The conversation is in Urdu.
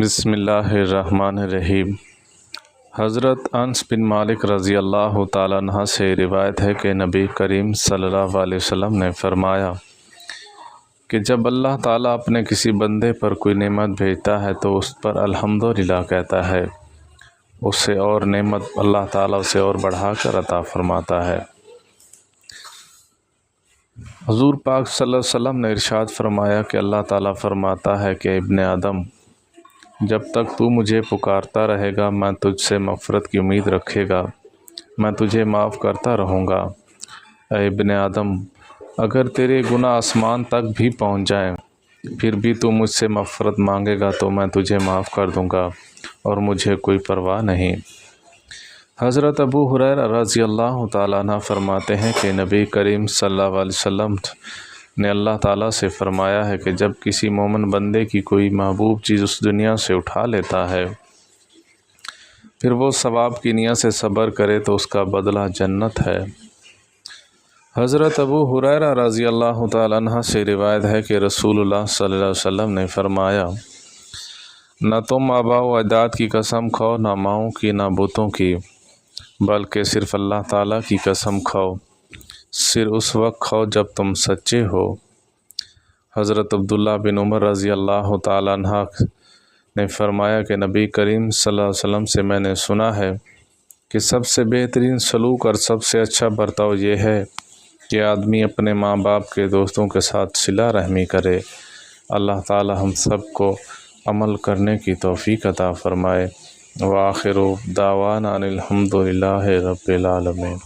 بسم اللہ الرحمن الرحیم۔ حضرت انس بن مالک رضی اللہ تعالیٰ عنہ سے روایت ہے کہ نبی کریم صلی اللہ علیہ وسلم نے فرمایا کہ جب اللہ تعالیٰ اپنے کسی بندے پر کوئی نعمت بھیجتا ہے تو اس پر الحمدللہ کہتا ہے، اس سے اور نعمت اللہ تعالیٰ اسے اور بڑھا کر عطا فرماتا ہے۔ حضور پاک صلی اللہ علیہ وسلم نے ارشاد فرمایا کہ اللہ تعالیٰ فرماتا ہے کہ ابن آدم، جب تک تو مجھے پکارتا رہے گا میں تجھ سے مغفرت کی امید رکھے گا، میں تجھے معاف کرتا رہوں گا۔ اے ابن آدم، اگر تیرے گناہ آسمان تک بھی پہنچ جائیں پھر بھی تو مجھ سے مغفرت مانگے گا تو میں تجھے معاف کر دوں گا اور مجھے کوئی پرواہ نہیں۔ حضرت ابو ہریرہ رضی اللہ تعالیٰ عنہ فرماتے ہیں کہ نبی کریم صلی اللہ علیہ وسلم نے اللہ تعالیٰ سے فرمایا ہے کہ جب کسی مومن بندے کی کوئی محبوب چیز اس دنیا سے اٹھا لیتا ہے پھر وہ ثواب کی نیت سے صبر کرے تو اس کا بدلہ جنت ہے۔ حضرت ابو ہریرہ رضی اللہ تعالیٰ عنہ سے روایت ہے کہ رسول اللہ صلی اللہ علیہ وسلم نے فرمایا، نہ تم آباء و اجداد کی قسم کھاؤ، نہ ماؤں کی، نہ بتوں کی، بلکہ صرف اللہ تعالیٰ کی قسم کھاؤ، صرف اس وقت کھاؤ جب تم سچے ہو۔ حضرت عبداللہ بن عمر رضی اللہ تعالیٰ عنہ نے فرمایا کہ نبی کریم صلی اللہ علیہ وسلم سے میں نے سنا ہے کہ سب سے بہترین سلوک اور سب سے اچھا برتاؤ یہ ہے کہ آدمی اپنے ماں باپ کے دوستوں کے ساتھ صلہ رحمی کرے۔ اللہ تعالیٰ ہم سب کو عمل کرنے کی توفیق عطا فرمائے۔ وآخر دعوانا ان الحمد للہ رب العالمین۔